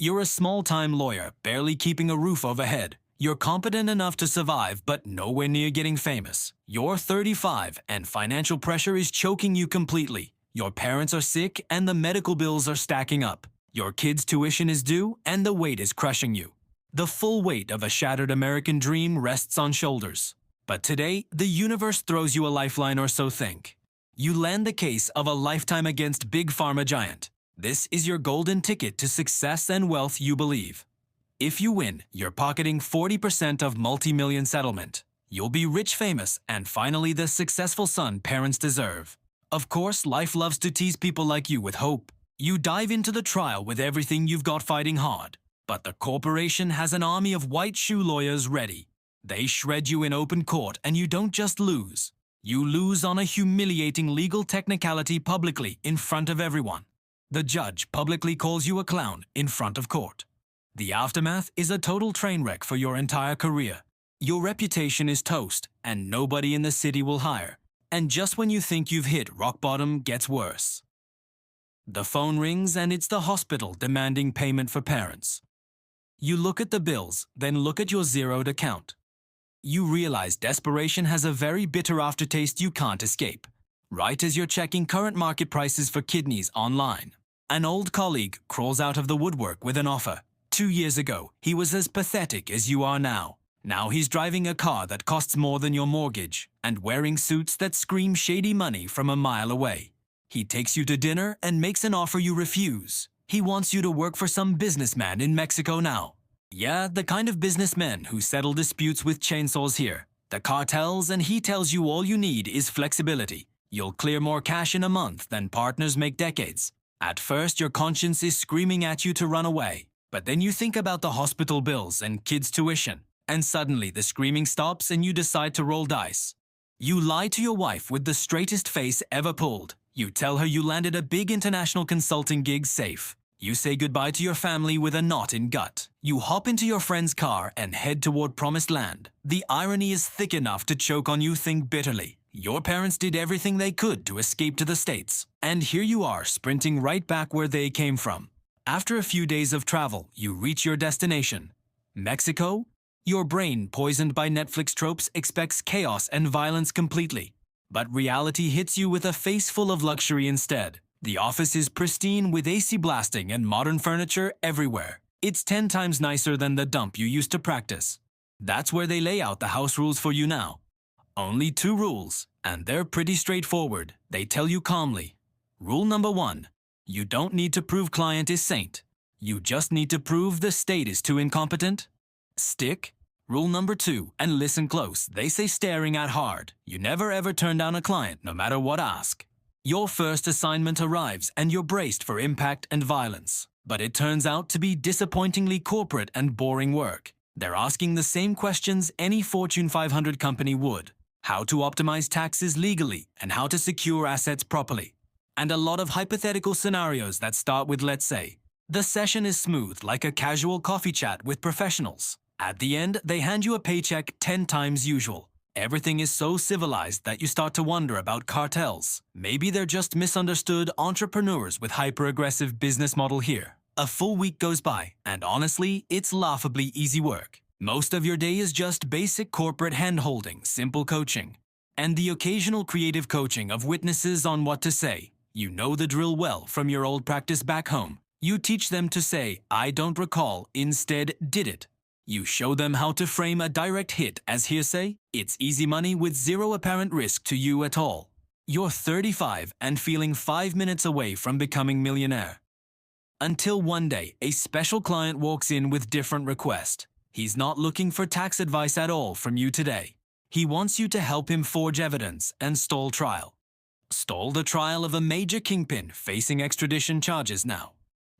You're a small-time lawyer, barely keeping a roof overhead. You're competent enough to survive, but nowhere near getting famous. You're 35, and financial pressure is choking you completely. Your parents are sick, and the medical bills are stacking up. Your kid's tuition is due, and the weight is crushing you. The full weight of a shattered American dream rests on shoulders. But today, the universe throws you a lifeline, or so think. You land the case of a lifetime against Big Pharma giant. This is your golden ticket to success and wealth you believe. If you win, you're pocketing 40% of multi-million settlement. You'll be rich, famous, and finally the successful son parents deserve. Of course, life loves to tease people like you with hope. You dive into the trial with everything you've got fighting hard. But the corporation has an army of white shoe lawyers ready. They shred you in open court, and you don't just lose. You lose on a humiliating legal technicality publicly in front of everyone. The judge publicly calls you a clown in front of court. The aftermath is a total train wreck for your entire career. Your reputation is toast, and nobody in the city will hire. And just when you think you've hit rock bottom, gets worse. The phone rings, and it's the hospital demanding payment for parents. You look at the bills, then look at your zeroed account. You realize desperation has a very bitter aftertaste you can't escape. Right as you're checking current market prices for kidneys online, an old colleague crawls out of the woodwork with an offer. 2 years ago, he was as pathetic as you are now. Now he's driving a car that costs more than your mortgage and wearing suits that scream shady money from a mile away. He takes you to dinner and makes an offer you refuse. He wants you to work for some businessman in Mexico now. Yeah, the kind of businessmen who settle disputes with chainsaws here. The cartels, and he tells you all you need is flexibility. You'll clear more cash in a month than partners make decades. At first, your conscience is screaming at you to run away. But then you think about the hospital bills and kids' tuition, and suddenly the screaming stops and you decide to roll dice. You lie to your wife with the straightest face ever pulled. You tell her you landed a big international consulting gig safe. You say goodbye to your family with a knot in gut. You hop into your friend's car and head toward promised land. The irony is thick enough to choke on you think bitterly. Your parents did everything they could to escape to the States. And here you are, sprinting right back where they came from. After a few days of travel, you reach your destination. Mexico? Your brain, poisoned by Netflix tropes, expects chaos and violence completely. But reality hits you with a face full of luxury instead. The office is pristine with AC blasting and modern furniture everywhere. It's 10 times nicer than the dump you used to practice. That's where they lay out the house rules for you now. Only 2 rules, and they're pretty straightforward. They tell you calmly. Rule number 1. You don't need to prove client is saint. You just need to prove the state is too incompetent. Stick. Rule number 2, and listen close, they say staring at hard. You never ever turn down a client, no matter what ask. Your first assignment arrives and you're braced for impact and violence. But it turns out to be disappointingly corporate and boring work. They're asking the same questions any Fortune 500 company would. How to optimize taxes legally and how to secure assets properly. And a lot of hypothetical scenarios that start with let's say. The session is smooth like a casual coffee chat with professionals. At the end, they hand you a paycheck 10 times usual. Everything is so civilized that you start to wonder about cartels. Maybe they're just misunderstood entrepreneurs with hyper-aggressive business model here. A full week goes by, and honestly, it's laughably easy work. Most of your day is just basic corporate hand-holding, simple coaching, and the occasional creative coaching of witnesses on what to say. You know the drill well from your old practice back home. You teach them to say, "I don't recall," instead, "did it." You show them how to frame a direct hit as hearsay. It's easy money with zero apparent risk to you at all. You're 35 and feeling 5 minutes away from becoming millionaire. Until one day, a special client walks in with different request. He's not looking for tax advice at all from you today. He wants you to help him forge evidence and stall trial. Stall the trial of a major kingpin facing extradition charges now.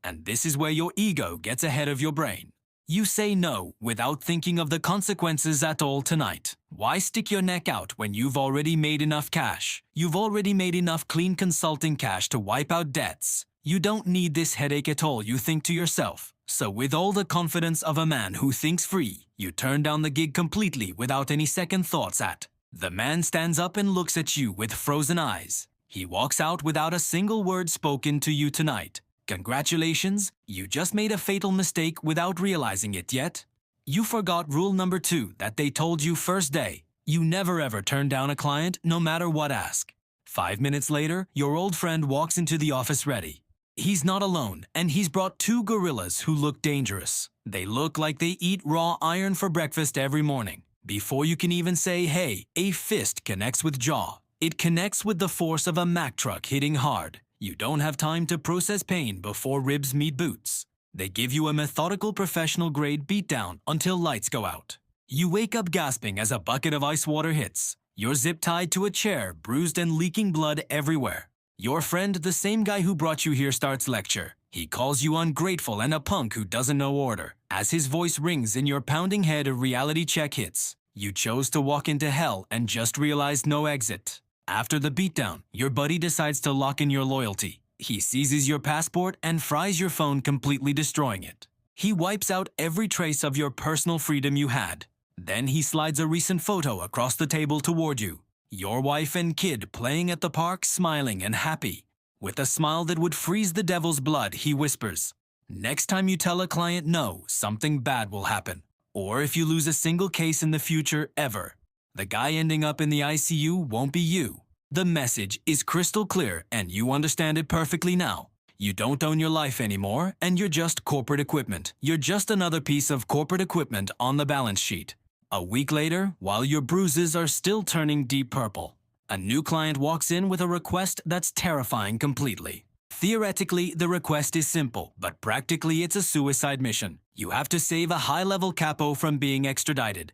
And this is where your ego gets ahead of your brain. You say no without thinking of the consequences at all tonight. Why stick your neck out when you've already made enough cash? You've already made enough clean consulting cash to wipe out debts. You don't need this headache at all, you think to yourself. So with all the confidence of a man who thinks free, you turn down the gig completely without any second thoughts at. The man stands up and looks at you with frozen eyes. He walks out without a single word spoken to you tonight. Congratulations, you just made a fatal mistake without realizing it yet. You forgot rule number 2 that they told you first day. You never ever turn down a client no matter what ask. 5 minutes later, your old friend walks into the office ready. He's not alone, and he's brought 2 gorillas who look dangerous. They look like they eat raw iron for breakfast every morning. Before you can even say hey, a fist connects with jaw. It connects with the force of a Mack truck hitting hard. You don't have time to process pain before ribs meet boots. They give you a methodical professional-grade beatdown until lights go out. You wake up gasping as a bucket of ice water hits. You're zip-tied to a chair, bruised and leaking blood everywhere. Your friend, the same guy who brought you here, starts lecture. He calls you ungrateful and a punk who doesn't know order. As his voice rings in your pounding head, a reality check hits. You chose to walk into hell and just realized no exit. After the beatdown, your buddy decides to lock in your loyalty. He seizes your passport and fries your phone, completely destroying it. He wipes out every trace of your personal freedom you had. Then he slides a recent photo across the table toward you. Your wife and kid playing at the park, smiling and happy. With a smile that would freeze the devil's blood, he whispers, "Next time you tell a client no, something bad will happen. Or if you lose a single case in the future ever, the guy ending up in the ICU won't be you." The message is crystal clear and you understand it perfectly now. You don't own your life anymore and you're just corporate equipment. You're just another piece of corporate equipment on the balance sheet. A week later, while your bruises are still turning deep purple, a new client walks in with a request that's terrifying completely. Theoretically, the request is simple, but practically it's a suicide mission. You have to save a high-level capo from being extradited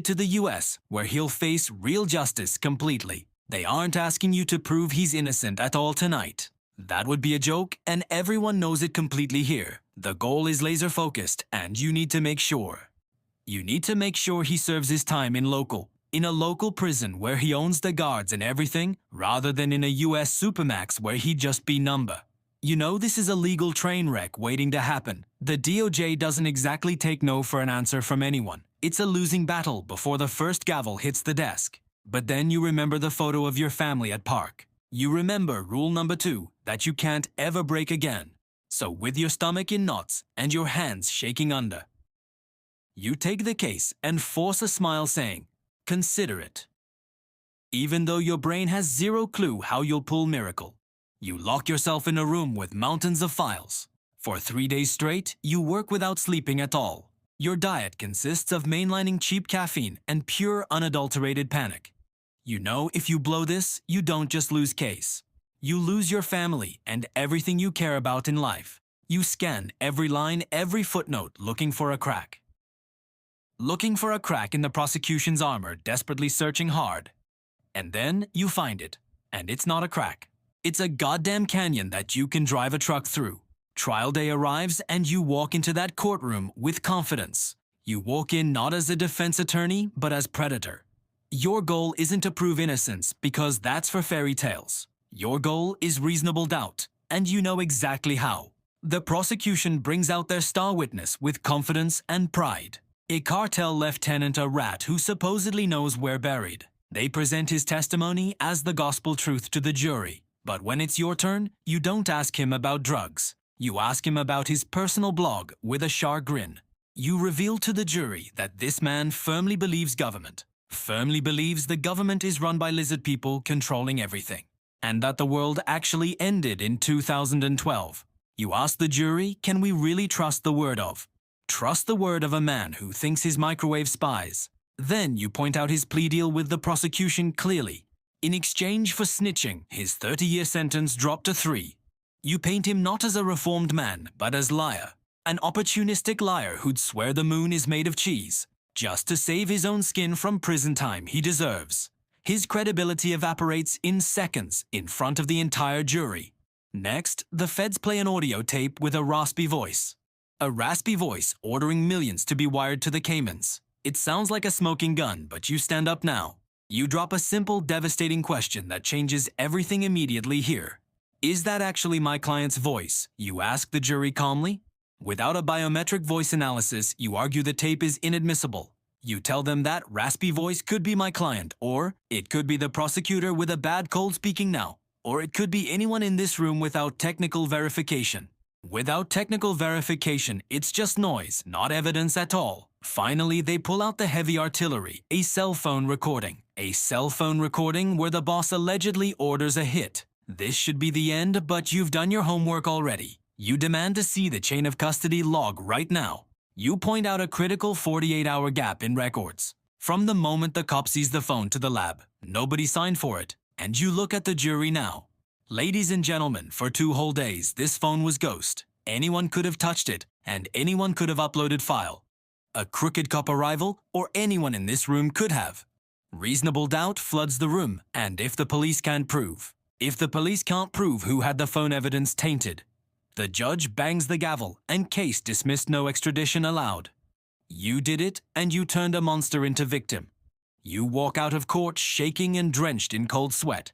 to the US, where he'll face real justice completely. They aren't asking you to prove he's innocent at all tonight. That would be a joke, and everyone knows it completely here. The goal is laser-focused, and you need to make sure. You need to make sure he serves his time in a local prison where he owns the guards and everything, rather than in a US supermax where he'd just be number. You know this is a legal train wreck waiting to happen. The DOJ doesn't exactly take no for an answer from anyone. It's a losing battle before the first gavel hits the desk. But then you remember the photo of your family at park. You remember rule number 2, that you can't ever break again. So with your stomach in knots and your hands shaking under, you take the case and force a smile saying, "Consider it." Even though your brain has zero clue how you'll pull miracle. You lock yourself in a room with mountains of files. For 3 days straight, you work without sleeping at all. Your diet consists of mainlining cheap caffeine and pure unadulterated panic. You know if you blow this, you don't just lose case. You lose your family and everything you care about in life. You scan every line, every footnote, looking for a crack. Looking for a crack in the prosecution's armor, desperately searching hard. And then you find it. And it's not a crack. It's a goddamn canyon that you can drive a truck through. Trial day arrives and you walk into that courtroom with confidence. You walk in not as a defense attorney, but as predator. Your goal isn't to prove innocence, because that's for fairy tales. Your goal is reasonable doubt, and you know exactly how. The prosecution brings out their star witness with confidence and pride. A cartel lieutenant, a rat who supposedly knows we're buried. They present his testimony as the gospel truth to the jury. But when it's your turn, you don't ask him about drugs. You ask him about his personal blog with a sharp grin. You reveal to the jury that this man firmly believes the government is run by lizard people controlling everything, and that the world actually ended in 2012. You ask the jury, can we really trust the word of a man who thinks his microwave spies? Then you point out his plea deal with the prosecution clearly. In exchange for snitching, his 30-year sentence dropped to 3. You paint him not as a reformed man, but as liar. An opportunistic liar who'd swear the moon is made of cheese, just to save his own skin from prison time he deserves. His credibility evaporates in seconds in front of the entire jury. Next, the feds play an audio tape with a raspy voice. A raspy voice ordering millions to be wired to the Caymans. It sounds like a smoking gun, but you stand up now. You drop a simple, devastating question that changes everything immediately here. Is that actually my client's voice? You ask the jury calmly. Without a biometric voice analysis, you argue the tape is inadmissible. You tell them that raspy voice could be my client, or it could be the prosecutor with a bad cold speaking now, or it could be anyone in this room without technical verification. Without technical verification, it's just noise, not evidence at all. Finally, they pull out the heavy artillery, a cell phone recording. A cell phone recording where the boss allegedly orders a hit. This should be the end, but you've done your homework already. You demand to see the chain of custody log right now. You point out a critical 48-hour gap in records. From the moment the cop sees the phone to the lab, nobody signed for it, and you look at the jury now. Ladies and gentlemen, for 2 whole days, this phone was ghost. Anyone could have touched it, and anyone could have uploaded file. A crooked cop arrival, or anyone in this room could have. Reasonable doubt floods the room, and if the police can't prove who had the phone evidence tainted, the judge bangs the gavel and case dismissed, no extradition allowed. You did it, and you turned a monster into victim. You walk out of court shaking and drenched in cold sweat.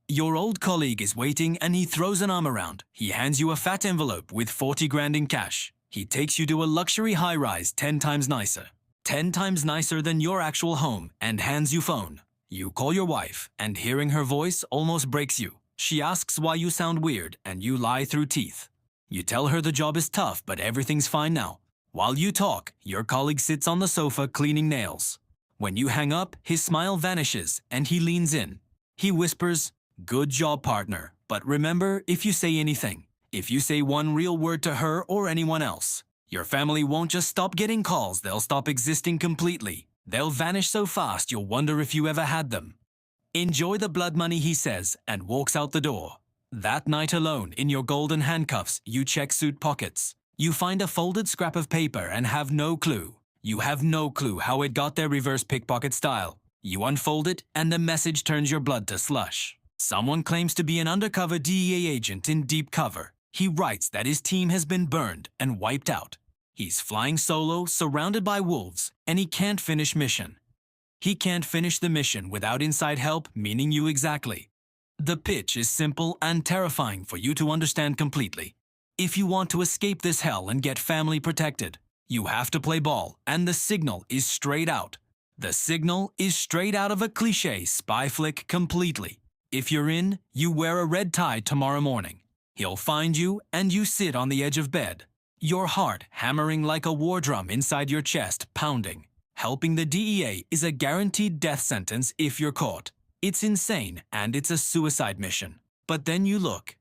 Your old colleague is waiting and he throws an arm around. He hands you a fat envelope with 40 grand in cash. He takes you to a luxury high-rise 10 times nicer. 10 times nicer than your actual home, and hands you phone. You call your wife, and hearing her voice almost breaks you. She asks why you sound weird, and you lie through teeth. You tell her the job is tough, but everything's fine now. While you talk, your colleague sits on the sofa cleaning nails. When you hang up, his smile vanishes, and he leans in. He whispers, "Good job, partner, but remember, if you say anything, if you say one real word to her or anyone else, your family won't just stop getting calls, they'll stop existing completely. They'll vanish so fast you'll wonder if you ever had them." Enjoy the blood money, he says, and walks out the door. That night alone, in your golden handcuffs, you check suit pockets. You find a folded scrap of paper and have no clue. You have no clue how it got there reverse pickpocket style. You unfold it, and the message turns your blood to slush. Someone claims to be an undercover DEA agent in deep cover. He writes that his team has been burned and wiped out. He's flying solo, surrounded by wolves, and he can't finish mission. He can't finish the mission without inside help, meaning you exactly. The pitch is simple and terrifying for you to understand completely. If you want to escape this hell and get family protected, you have to play ball, and the signal is straight out. The signal is straight out of a cliché spy flick completely. If you're in, you wear a red tie tomorrow morning. He'll find you, and you sit on the edge of bed. Your heart hammering like a war drum inside your chest, pounding. Helping the DEA is a guaranteed death sentence if you're caught. It's insane, and it's a suicide mission. But then you look.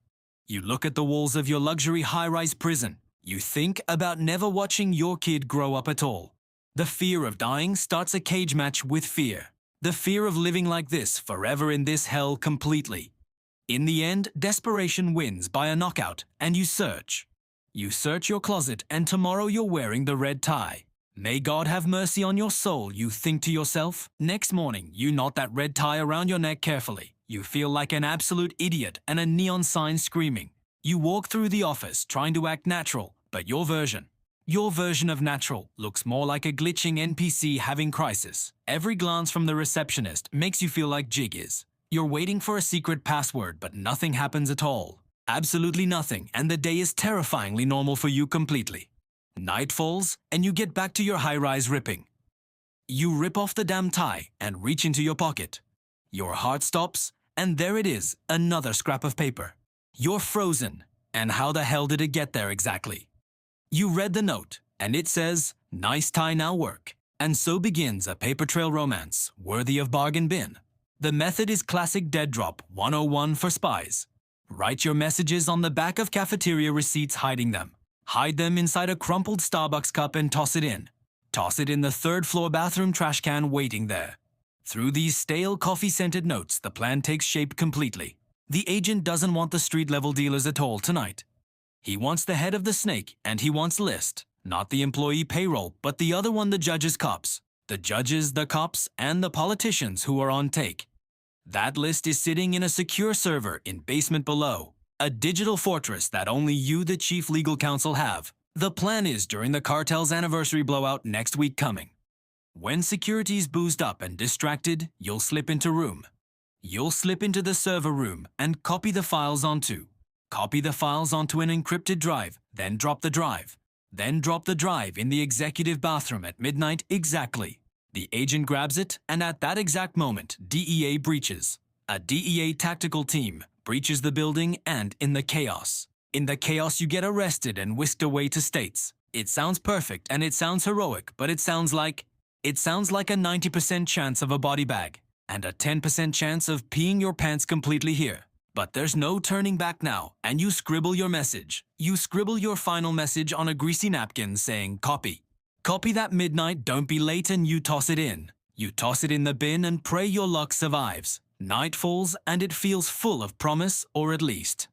You look at the walls of your luxury high-rise prison. You think about never watching your kid grow up at all. The fear of dying starts a cage match with fear. The fear of living like this forever in this hell completely. In the end, desperation wins by a knockout, and you search. You search your closet, and tomorrow you're wearing the red tie. May God have mercy on your soul, you think to yourself. Next morning, you knot that red tie around your neck carefully. You feel like an absolute idiot and a neon sign screaming. You walk through the office trying to act natural, but your version of natural looks more like a glitching NPC having crisis. Every glance from the receptionist makes you feel like Jig is. You're waiting for a secret password, but nothing happens at all. Absolutely nothing, and the day is terrifyingly normal for you completely. Night falls, and you get back to your high-rise ripping. You rip off the damn tie and reach into your pocket. Your heart stops, and there it is, another scrap of paper. You're frozen, and how the hell did it get there exactly? You read the note, and it says, "Nice tie, now work." And so begins a paper trail romance, worthy of bargain bin. The method is classic dead drop 101 for spies. Write your messages on the back of cafeteria receipts hiding them. Hide them inside a crumpled Starbucks cup and toss it in. Toss it in the third-floor bathroom trash can waiting there. Through these stale coffee-scented notes, the plan takes shape completely. The agent doesn't want the street-level dealers at all tonight. He wants the head of the snake, and he wants list. Not the employee payroll, but the other one, the judges' cops. The judges, the cops, and the politicians who are on take. That list is sitting in a secure server in basement below. A digital fortress that only you, the chief legal counsel, have. The plan is during the Cartel's anniversary blowout next week coming. When security's boozed up and distracted, you'll slip into room. You'll slip into the server room and copy the files onto an encrypted drive, then drop the drive. Then drop the drive in the executive bathroom at midnight exactly. The agent grabs it, and at that exact moment, DEA breaches. A DEA tactical team breaches the building and in the chaos. In the chaos, you get arrested and whisked away to States. It sounds perfect and it sounds heroic, but it sounds like a 90% chance of a body bag and a 10% chance of peeing your pants completely here. But there's no turning back now, and you scribble your message. You scribble your final message on a greasy napkin saying, copy. Copy that midnight, don't be late, and you toss it in. You toss it in the bin and pray your luck survives. Night falls and it feels full of promise, or at least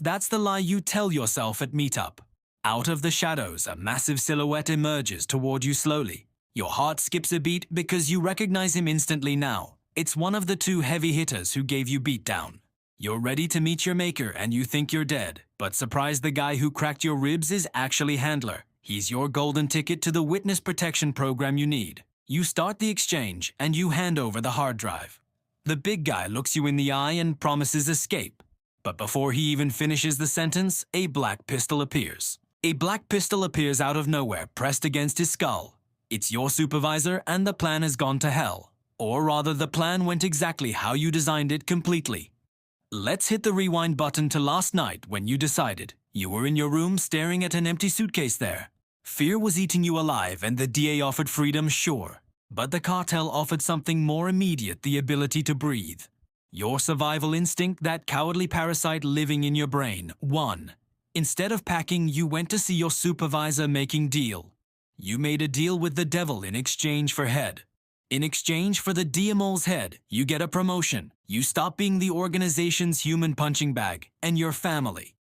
that's the lie you tell yourself at meetup. Out of the shadows, a massive silhouette emerges toward you slowly. Your heart skips a beat because you recognize him instantly now. It's one of the two heavy hitters who gave you beatdown. You're ready to meet your maker and you think you're dead, but surprise, the guy who cracked your ribs is actually Handler. He's your golden ticket to the witness protection program you need. You start the exchange and you hand over the hard drive. The big guy looks you in the eye and promises escape. But before he even finishes the sentence, a black pistol appears. A black pistol appears out of nowhere, pressed against his skull. It's your supervisor and the plan has gone to hell. Or rather, the plan went exactly how you designed it completely. Let's hit the rewind button to last night when you decided. You were in your room staring at an empty suitcase there. Fear was eating you alive and the DA offered freedom, sure. But the cartel offered something more immediate, the ability to breathe. Your survival instinct, that cowardly parasite living in your brain, won. Instead of packing, you went to see your supervisor making deal. You made a deal with the devil in exchange for head. In exchange for the DMO's head, you get a promotion. You stop being the organization's human punching bag, and your family.